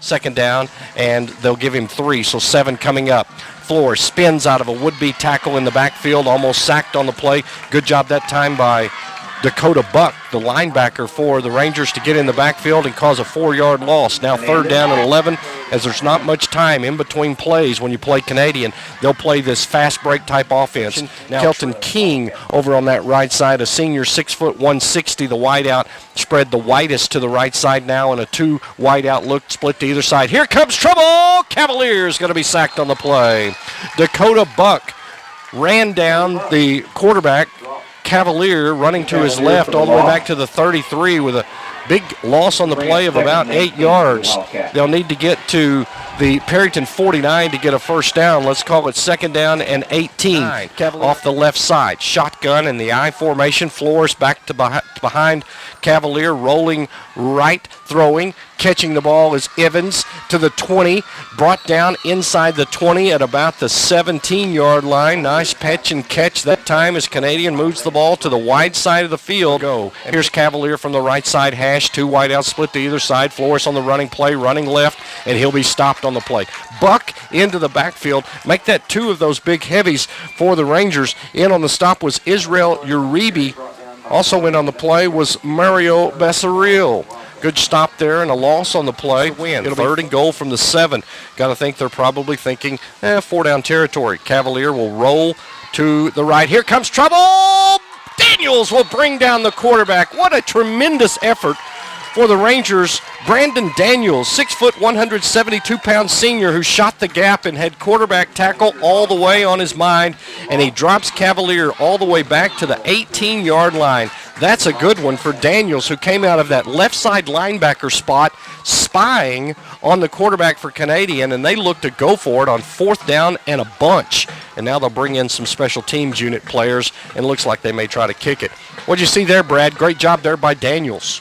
Second down, and they'll give him 3, so 7 coming up. Flores spins out of a would-be tackle in the backfield, almost sacked on the play. Good job that time by Dakota Buck, the linebacker for the Rangers, to get in the backfield and cause a 4-yard loss. Now 3rd down and 11, as there's not much time in between plays when you play Canadian. They'll play this fast break type offense. Now Kelton King over on that right side, a senior, 6 foot 160, the wideout, spread the widest to the right side now, and a 2 wideout look split to either side. Here comes trouble! Cavaliers going to be sacked on the play. Dakota Buck ran down the quarterback, Cavalier, running to his left all the way back to the 33 with a big loss on the play of about 8 yards. They'll need to get to the Perryton 49 to get a first down. Let's call it 2nd down and 18 off the left side. Shotgun in the I formation. Flores back to behind Cavalier, rolling right, throwing. Catching the ball is Evans to the 20, brought down inside the 20 at about the 17-yard line. Nice catch and catch that time as Canadian moves the ball to the wide side of the field. Here's Cavalier from the right side hash, 2 wideouts split to either side. Flores on the running play, running left, and he'll be stopped on the play. Buck into the backfield, make that 2 of those big heavies for the Rangers. In on the stop was Israel Uribe. Also in on the play was Mario Bessaril. Good stop there and a loss on the play. Win. It'll be 3rd and goal from the 7. Got to think they're probably thinking, 4-down territory. Cavalier will roll to the right. Here comes trouble. Daniels will bring down the quarterback. What a tremendous effort for the Rangers. Brandon Daniels, 6 foot 172-pound senior who shot the gap and had quarterback tackle all the way on his mind, and he drops Cavalier all the way back to the 18-yard line. That's a good one for Daniels, who came out of that left side linebacker spot spying on the quarterback for Canadian, and they look to go for it on 4th down and a bunch. And now they'll bring in some special teams unit players, and it looks like they may try to kick it. What'd you see there, Brad? Great job there by Daniels.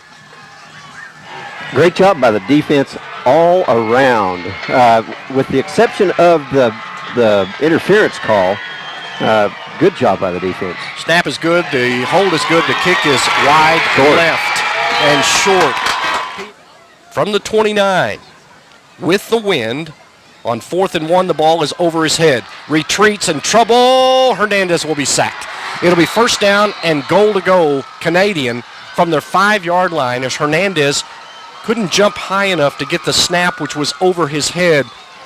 Great job by the defense all around, with the exception of the interference call. Good job by the defense. Snap is good. The hold is good. The kick is wide left and short. From the 29, with the wind, on 4th and 1, the ball is over his head. Retreats and trouble. Hernandez will be sacked. It'll be 1st down and goal to go Canadian from their 5-yard line as Hernandez couldn't jump high enough to get the snap, which was over his head,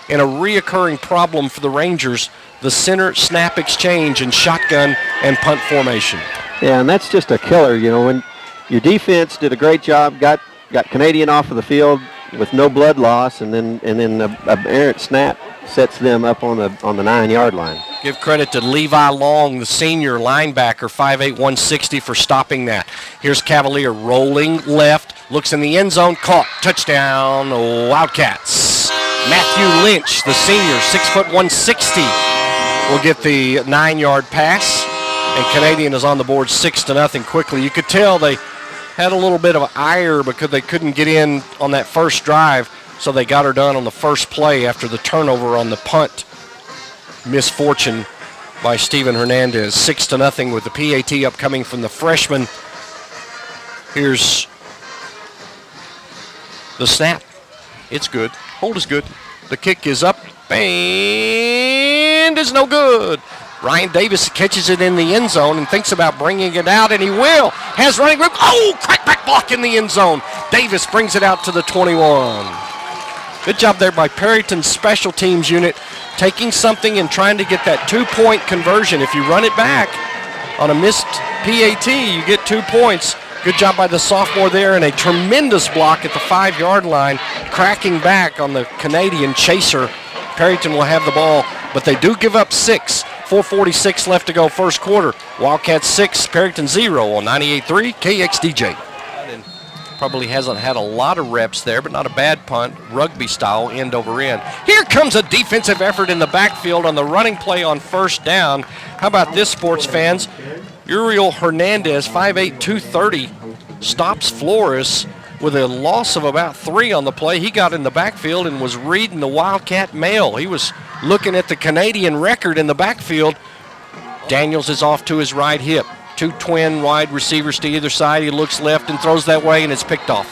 and a reoccurring problem for the Rangers, the center snap exchange in shotgun and punt formation. Yeah, and that's just a killer. You know, when your defense did a great job, got Canadian off of the field with no blood loss, and then an errant snap sets them up on the 9-yard line. Give credit to Levi Long, the senior linebacker, 5'8", 160, for stopping that. Here's Cavalier rolling left, looks in the end zone, caught, touchdown, Wildcats. Matthew Lynch, the senior, 6 foot 160, will get the 9-yard pass, and Canadian is on the board 6-0 quickly. You could tell they had a little bit of ire because they couldn't get in on that first drive, so they got her done on the first play after the turnover on the punt. Misfortune by Steven Hernandez. 6-0 with the PAT upcoming from the freshman. Here's the snap. It's good. Hold is good. The kick is up and is no good. Ryan Davis catches it in the end zone and thinks about bringing it out, and he will. Has running room. Oh, crackback block in the end zone. Davis brings it out to the 21. Good job there by Perryton's special teams unit, taking something and trying to get that 2-point conversion. If you run it back on a missed PAT, you get 2 points. Good job by the sophomore there, and a tremendous block at the 5-yard line, cracking back on the Canadian chaser. Perryton will have the ball, but they do give up 6. 4:46 left to go first quarter. Wildcats 6, Perryton 0 on 98.3 KXDJ. And probably hasn't had a lot of reps there, but not a bad punt, rugby style, end over end. Here comes a defensive effort in the backfield on the running play on 1st down. How about this, sports fans? Uriel Hernandez, 5'8", 230, stops Flores with a loss of about 3 on the play. He got in the backfield and was reading the Wildcat mail. He was looking at the Canadian record in the backfield. Daniels is off to his right hip. 2 twin wide receivers to either side. He looks left and throws that way, and it's picked off.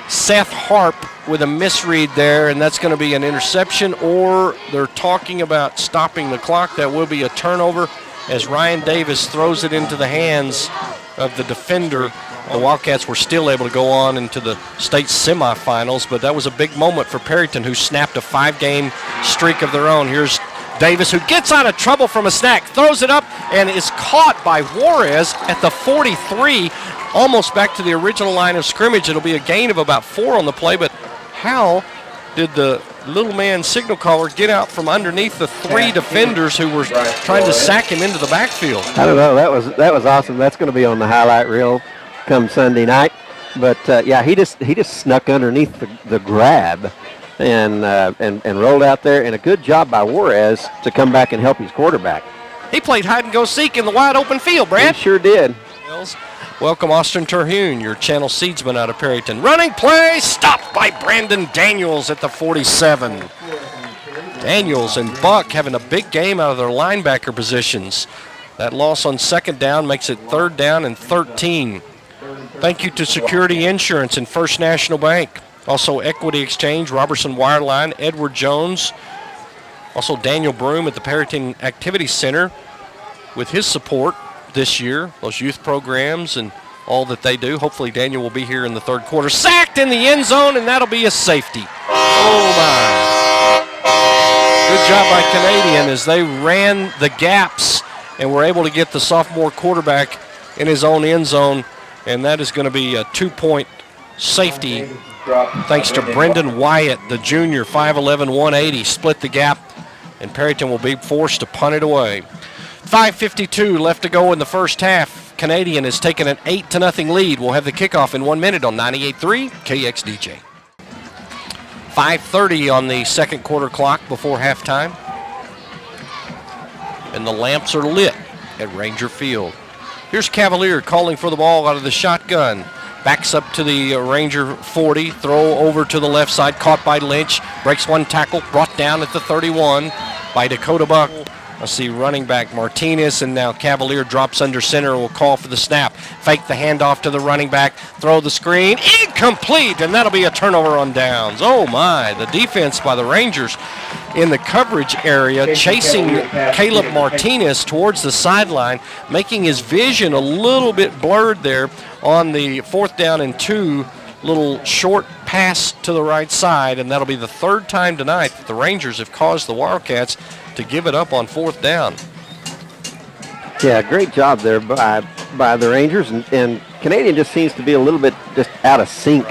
Seth Harp with a misread there, and that's going to be an interception, or they're talking about stopping the clock. That will be a turnover as Ryan Davis throws it into the hands of the defender. The Wildcats were still able to go on into the state semifinals, but that was a big moment for Perryton, who snapped a 5-game streak of their own. Here's Davis, who gets out of trouble from a snack, throws it up, and is caught by Juarez at the 43, almost back to the original line of scrimmage. It'll be a gain of about 4 on the play, but how did the little man signal caller get out from underneath the 3 defenders who were trying to sack him into the backfield? I don't know. That was awesome. That's going to be on the highlight reel come Sunday night. But yeah, he just snuck underneath the grab and rolled out there, and a good job by Juarez to come back and help his quarterback. He played hide and go seek in the wide open field, Brad. He sure did. Welcome Austin Terhune, your channel seedsman out of Perryton. Running play, stopped by Brandon Daniels at the 47. Daniels and Buck having a big game out of their linebacker positions. That loss on second down makes it 3rd down and 13. Thank you to Security Insurance and First National Bank. Also Equity Exchange, Robertson Wireline, Edward Jones. Also Daniel Broom at the Perryton Activity Center with his support this year, those youth programs and all that they do. Hopefully Daniel will be here in the 3rd quarter. Sacked in the end zone, and that'll be a safety. Oh, my. Good job by Canadian as they ran the gaps and were able to get the sophomore quarterback in his own end zone, and that is going to be a 2-point safety thanks to Brendan Wyatt, the junior, 5'11", 180, split the gap, and Perryton will be forced to punt it away. 5:52 left to go in the first half. Canadian has taken an 8-0 lead. We'll have the kickoff in 1 minute on 98.3 KXDJ. 5:30 on the second quarter clock before halftime. And the lamps are lit at Ranger Field. Here's Cavalier calling for the ball out of the shotgun. Backs up to the Ranger 40. Throw over to the left side. Caught by Lynch. Breaks one tackle. Brought down at the 31 by Dakota Buck. I see running back Martinez, and now Cavalier drops under center and will call for the snap. Fake the handoff to the running back. Throw the screen. Incomplete, and that'll be a turnover on downs. Oh, my. The defense by the Rangers in the coverage area chasing Caleb Martinez towards the sideline, making his vision a little bit blurred there on the 4th down and 2. Little short pass to the right side, and that'll be the 3rd time tonight that the Rangers have caused the Wildcats to give it up on 4th down. Yeah, great job there by the Rangers, and Canadian just seems to be a little bit just out of sync.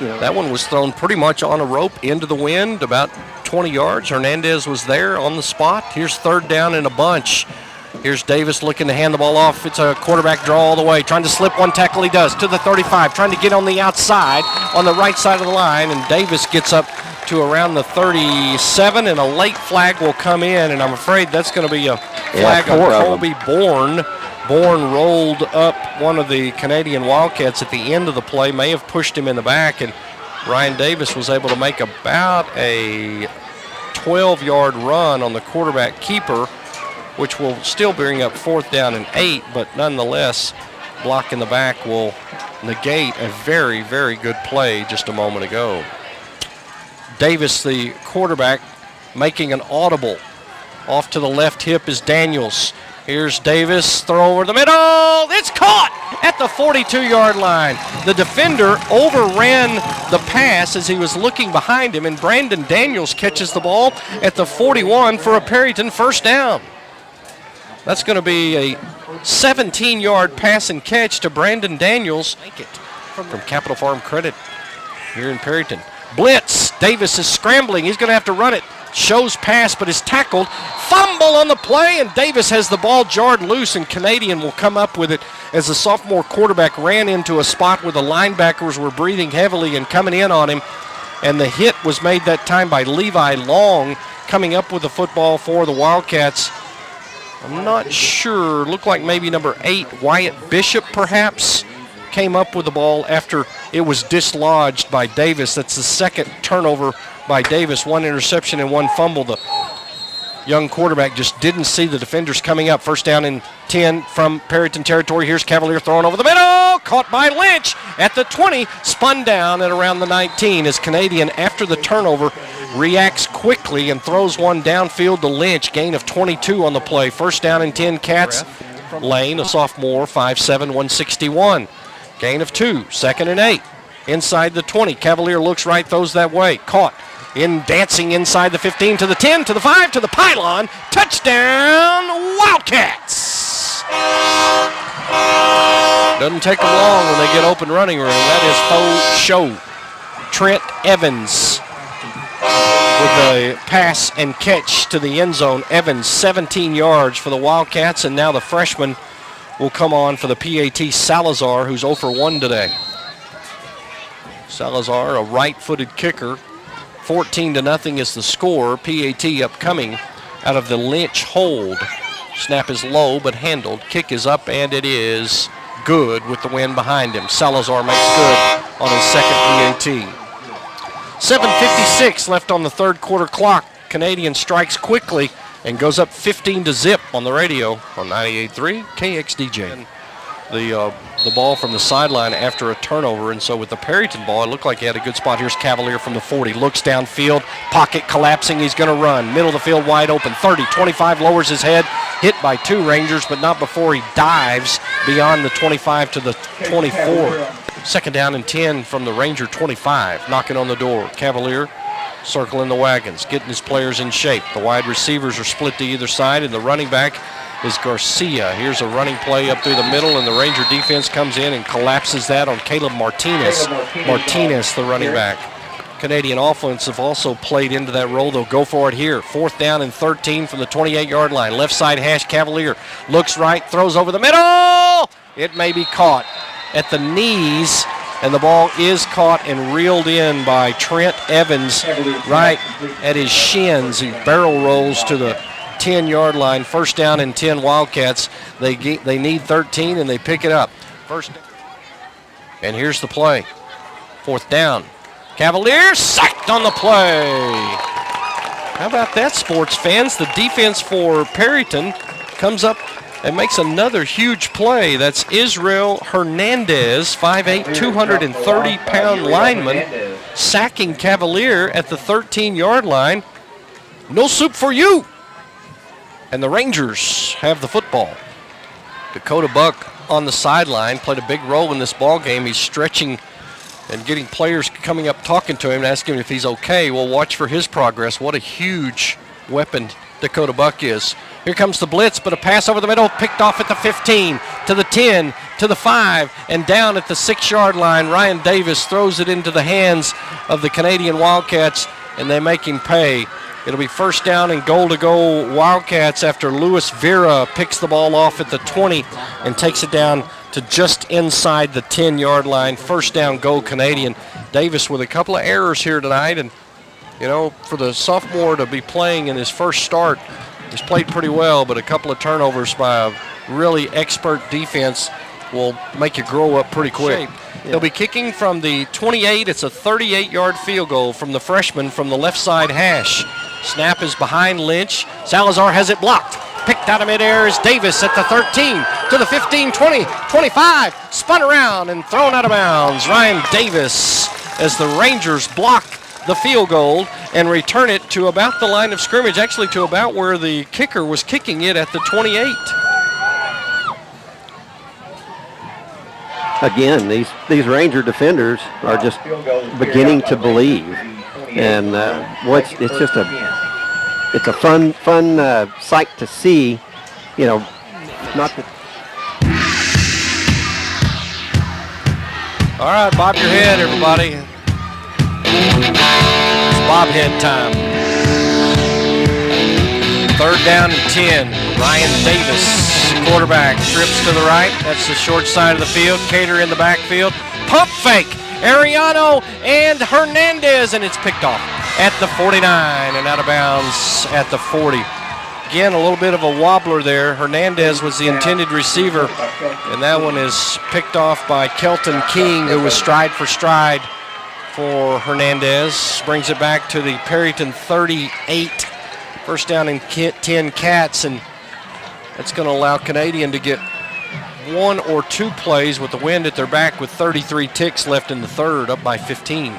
You know. That one was thrown pretty much on a rope into the wind, about 20 yards. Hernandez was there on the spot. Here's 3rd down in a bunch. Here's Davis looking to hand the ball off. It's a quarterback draw all the way. Trying to slip one tackle, he does, to the 35. Trying to get on the outside, on the right side of the line, and Davis gets up to around the 37, and a late flag will come in, and I'm afraid that's going to be a flag on Colby Bourne. Bourne rolled up one of the Canadian Wildcats at the end of the play, may have pushed him in the back, and Ryan Davis was able to make about a 12-yard run on the quarterback keeper, which will still bring up 4th down and 8, but nonetheless, block in the back will negate a very, very good play just a moment ago. Davis, the quarterback, making an audible. Off to the left hip is Daniels. Here's Davis, throw over the middle. It's caught at the 42-yard line. The defender overran the pass as he was looking behind him, and Brandon Daniels catches the ball at the 41 for a Perryton 1st down. That's going to be a 17-yard pass and catch to Brandon Daniels from Capital Farm Credit here in Perryton. Blitz. Davis is scrambling. He's going to have to run it. Shows pass, but is tackled. Fumble on the play, and Davis has the ball jarred loose, and Canadian will come up with it as the sophomore quarterback ran into a spot where the linebackers were breathing heavily and coming in on him, and the hit was made that time by Levi Long coming up with the football for the Wildcats. I'm not sure. Looked like maybe number 8, Wyatt Bishop, perhaps, came up with the ball after it was dislodged by Davis. That's the 2nd turnover by Davis. 1 interception and 1 fumble. The young quarterback just didn't see the defenders coming up. 1st down and 10 from Perryton territory. Here's Cavalier throwing over the middle. caught by Lynch at the 20, spun down at around the 19 as Canadian, after the turnover, reacts quickly and throws one downfield to Lynch. Gain of 22 on the play. First down and 10, Cats. Lane, a sophomore, 5'7", 161. Gain of 2, 2nd and 8. Inside the 20, Cavalier looks right, throws that way. Caught. In dancing inside the 15 to the 10 to the 5 to the pylon. Touchdown, Wildcats! Doesn't take them long when they get open running room. That is faux show. Trent Evans with the pass and catch to the end zone. Evans, 17 yards for the Wildcats, and now the freshman will come on for the PAT, Salazar, who's 0 for 1 today. Salazar, a right-footed kicker. 14-0 is the score. PAT upcoming out of the Lynch hold. Snap is low but handled. Kick is up and it is good with the wind behind him. Salazar makes good on his second PAT. 7:56 left on the third quarter clock. Canadian strikes quickly and goes up 15-0 on the radio on 98.3 KXDJ. The ball from the sideline after a turnover, and so with the Perryton ball, it looked like he had a good spot. Here's Cavalier from the 40, looks downfield, pocket collapsing, he's going to run. Middle of the field wide open, 30, 25, lowers his head, hit by 2 Rangers, but not before he dives beyond the 25 to the 24. Second down and 10 from the Ranger 25, knocking on the door. Cavalier circling the wagons, getting his players in shape. The wide receivers are split to either side, and the running back is Garcia. Here's a running play up through the middle, and the Ranger defense comes in and collapses that on Caleb Martinez. Martinez, the running back. Canadian offense have also played into that role. They'll go for it here. 4th down and 13 from the 28-yard line. Left side hash, Cavalier looks right, throws over the middle. It may be caught at the knees, and the ball is caught and reeled in by Trent Evans right at his shins. He barrel rolls to the 10-yard line. First down and 10 Wildcats. They need 13 and they pick it up. First, and here's the play. 4th down. Cavaliers sacked on the play. How about that, sports fans? The defense for Perryton comes up and makes another huge play. That's Israel Hernandez, 5'8", 230-pound lineman, sacking Cavalier at the 13-yard line. No soup for you. And the Rangers have the football. Dakota Buck on the sideline played a big role in this ball game. He's stretching and getting players coming up talking to him and asking him if he's okay. We'll watch for his progress. What a huge weapon Dakota Buck is. Here comes the blitz, but a pass over the middle, picked off at the 15, to the 10, to the 5, and down at the 6-yard line. Ryan Davis throws it into the hands of the Canadian Wildcats, and they make him pay. It'll be first down and goal to go Wildcats after Luis Vera picks the ball off at the 20 and takes it down to just inside the 10-yard line. First down goal Canadian. Davis with a couple of errors here tonight, and you know, for the sophomore to be playing in his first start, he's played pretty well, but a couple of turnovers by a really expert defense will make you grow up pretty quick. Yeah. They'll be kicking from the 28. It's a 38-yard field goal from the freshman from the left side hash. Snap is behind Lynch. Salazar has it blocked. Picked out of midair is Davis at the 13, to the 15, 20, 25. Spun around and thrown out of bounds. Ryan Davis as the Rangers block the field goal and return it to about the line of scrimmage, actually to about where the kicker was kicking it at the 28. Again, these Ranger defenders are just beginning to believe, and it's just a fun sight to see. You know, not that. All right, bob your head, everybody. It's bob head time. 3rd down and 10. Ryan Davis, quarterback, trips to the right. That's the short side of the field. Cater in the backfield. Pump fake. Ariano and Hernandez, and it's picked off at the 49 and out of bounds at the 40. Again, a little bit of a wobbler there. Hernandez was the intended receiver, and that one is picked off by Kelton King, who was stride for stride for Hernandez. Brings it back to the Perryton 38. First down and 10 Cats, and that's going to allow Canadian to get one or two plays with the wind at their back with 33 ticks left in the third, up by 15.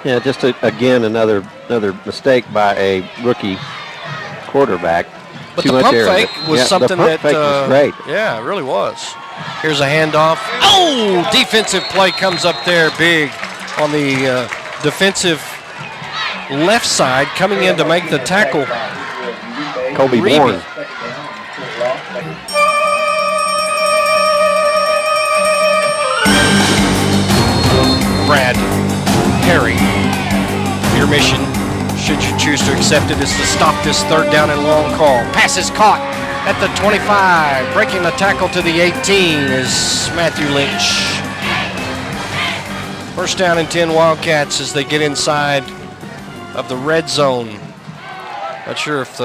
Yeah, just again another mistake by a rookie quarterback. But the pump fake was something the pump fake was great. Yeah, it really was. Here's a handoff. Oh, defensive play comes up there big on the defensive left side, coming in to make the tackle. Colby Bourne. Brad Perry, your mission, should you choose to accept it, is to stop this third down and long call. Pass is caught at the 25. Breaking the tackle to the 18 is Matthew Lynch. First down and 10 Wildcats as they get inside of the red zone. Not sure if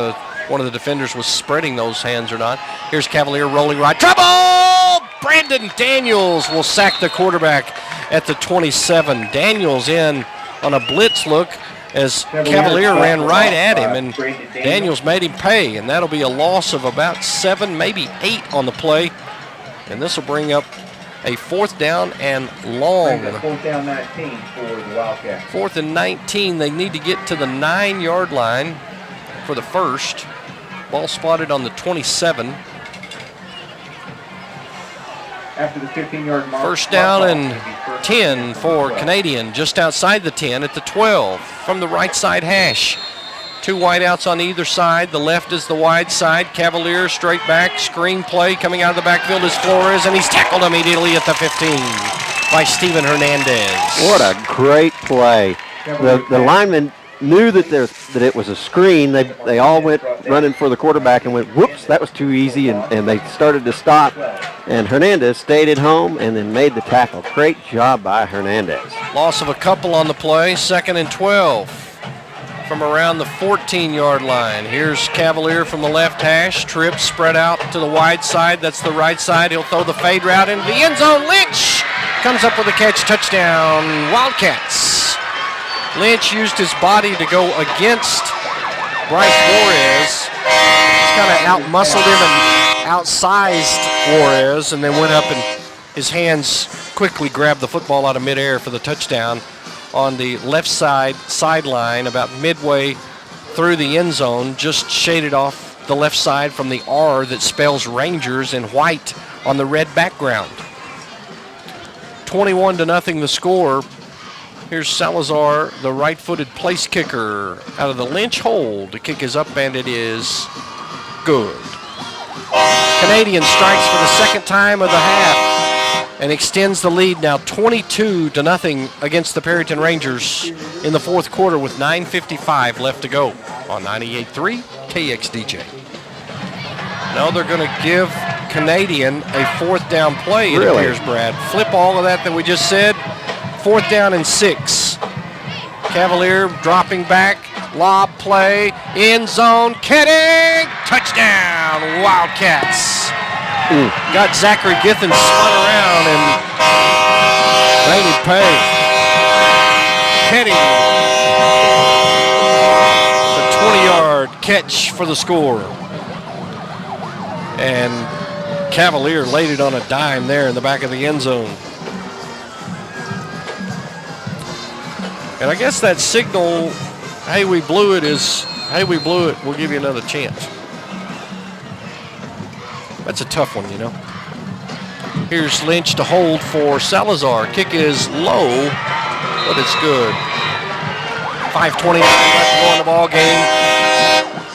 one of the defenders was spreading those hands or not. Here's Cavalier rolling right. Trouble! Brandon Daniels will sack the quarterback at the 27. Daniels in on a blitz look as Cavalier ran right at him, and Daniels made him pay, and that'll be a loss of about 7, maybe 8 on the play. And this will bring up a fourth down and long. Fourth down 19 for the Wildcats. Fourth and 19. They need to get to the 9-yard line for the first. Ball spotted on the 27. After the 15-yard mark. First down and 10 for Canadian, just outside the 10 at the 12 from the right side hash. Two wideouts on either side. The left is the wide side. Cavalier straight back. Screen play coming out of the backfield is Flores, and he's tackled immediately at the 15 by Steven Hernandez. What a great play. The linemen knew that it was a screen. They all went running for the quarterback and went, whoops, that was too easy, and they started to stop. And Hernandez stayed at home and then made the tackle. Great job by Hernandez. Loss of a couple on the play. Second and 12. From around the 14-yard line. Here's Cavalier from the left hash. Trips spread out to the wide side. That's the right side. He'll throw the fade route into the end zone. Lynch comes up with a catch. Touchdown, Wildcats. Lynch used his body to go against Bryce Flores. Just kind of out-muscled him and outsized Flores, and then went up and his hands quickly grabbed the football out of midair for the touchdown on the left side sideline, about midway through the end zone, just shaded off the left side from the R that spells Rangers in white on the red background. 21-0 the score. Here's Salazar, the right-footed place kicker out of the Lynch hold. The kick is up and it is good. Canadian strikes for the second time of the half and extends the lead now 22-0 against the Perryton Rangers in the fourth quarter with 9:55 left to go on 98.3 KXDJ. Now they're going to give Canadian a fourth down play, it appears, Brad. Flip all of that we just said. Fourth down and 6. Cavalier dropping back, lob play, end zone, Kenning, touchdown, Wildcats. Got Zachary Githens spun around and made him pay. Kenning, the 20-yard catch for the score. And Cavalier laid it on a dime there in the back of the end zone. And I guess that signal, hey, we blew it, is, hey, we blew it, we'll give you another chance. That's a tough one, you know. Here's Lynch to hold for Salazar. Kick is low, but it's good. 5:29 left to go in the ball game.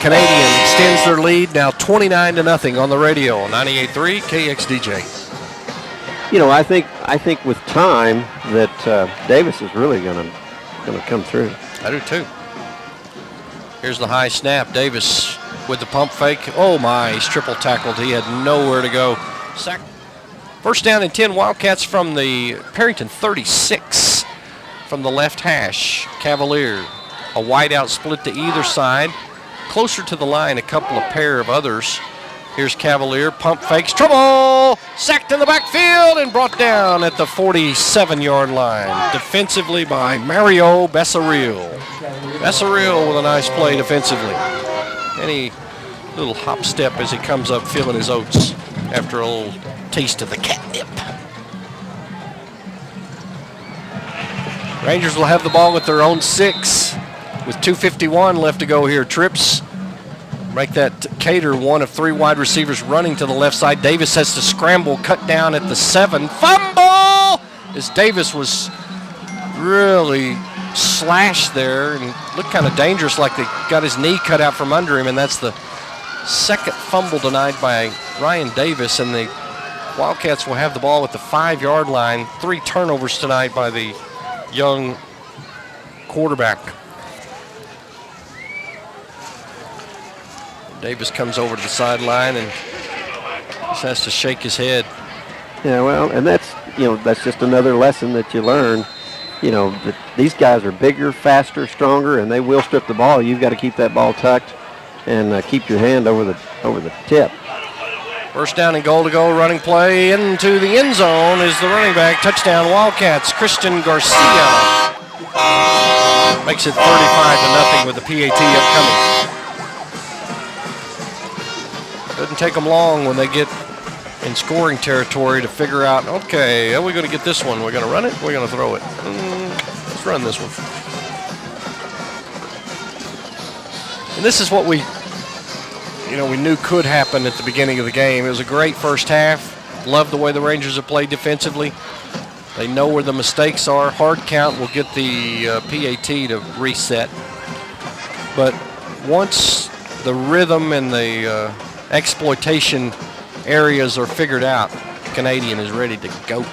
Canadian extends their lead now 29-0 on the radio on 98.3 KXDJ. You know, I think with time that Davis is really going to come through. I do too. Here's the high snap. Davis with the pump fake. Oh my, he's triple tackled. He had nowhere to go. Sack. First down and 10 Wildcats from the Perryton 36 from the left hash. Cavalier, a wide out split to either side. Closer to the line, a couple of pair of others. Here's Cavalier, pump fakes, trouble! Sacked in the backfield and brought down at the 47-yard line. Defensively by Mario Bessaril. Bessaril with a nice play defensively. Any little hop step as he comes up feeling his oats after a little taste of the catnip. Rangers will have the ball at their own 6 with 2:51 left to go here. Trips make that Cater one of 3 wide receivers running to the left side. Davis has to scramble, cut down at the 7. Fumble! As Davis was really slashed there and looked kind of dangerous, like they got his knee cut out from under him, and that's the second fumble denied by Ryan Davis, and the Wildcats will have the ball at the 5-yard line. 3 turnovers tonight by the young quarterback. Davis comes over to the sideline and just has to shake his head. Yeah, well, and that's just another lesson that you learn. That these guys are bigger, faster, stronger, and they will strip the ball. You've got to keep that ball tucked and keep your hand over the tip. First down and goal to go, running play into the end zone is the running back. Touchdown Wildcats, Christian Garcia. Makes it 35-0 with the PAT upcoming. Doesn't take them long when they get in scoring territory to figure out, okay, are we going to get this one? We're going to run it? We're going to throw it? Let's run this one. And this is what we knew could happen at the beginning of the game. It was a great first half. Love the way the Rangers have played defensively. They know where the mistakes are. Hard count will get the PAT to reset. But once the rhythm and the exploitation areas are figured out, Canadian is ready to go.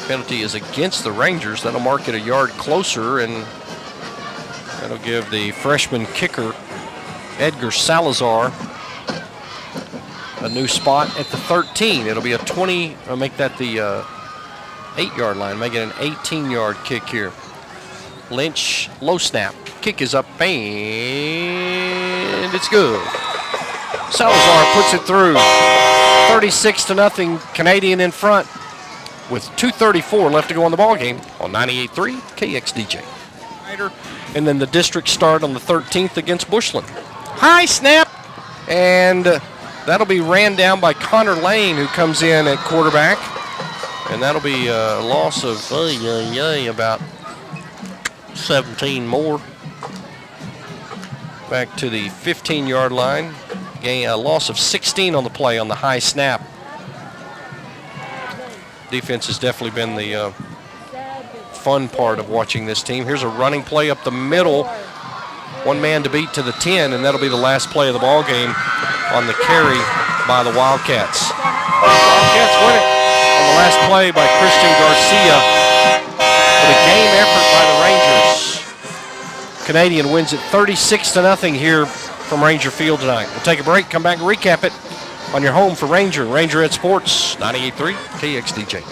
Penalty is against the Rangers. That'll mark it a yard closer, and that'll give the freshman kicker, Edgar Salazar, a new spot at the 13. It'll be a 20, I'll make that the 8-yard line, make it an 18-yard kick here. Lynch, low snap. Kick is up, and it's good. Salazar puts it through. 36-0, Canadian in front with 2:34 left to go on the ball game on 98.3 KXDJ. And then the district start on the 13th against Bushland. High snap, and that'll be ran down by Connor Lane, who comes in at quarterback, and that'll be a loss of about 17 more. Back to the 15-yard line. A loss of 16 on the play on the high snap. Defense has definitely been the fun part of watching this team. Here's a running play up the middle. One man to beat to the 10, and that'll be the last play of the ball game on the carry by the Wildcats. Wildcats win it on the last play by Christian Garcia. But a game effort by the Rangers. Canadian wins it 36-0 here from Ranger Field tonight. We'll take a break, come back and recap it on your home for Ranger Ed Sports, 98.3 KXDJ.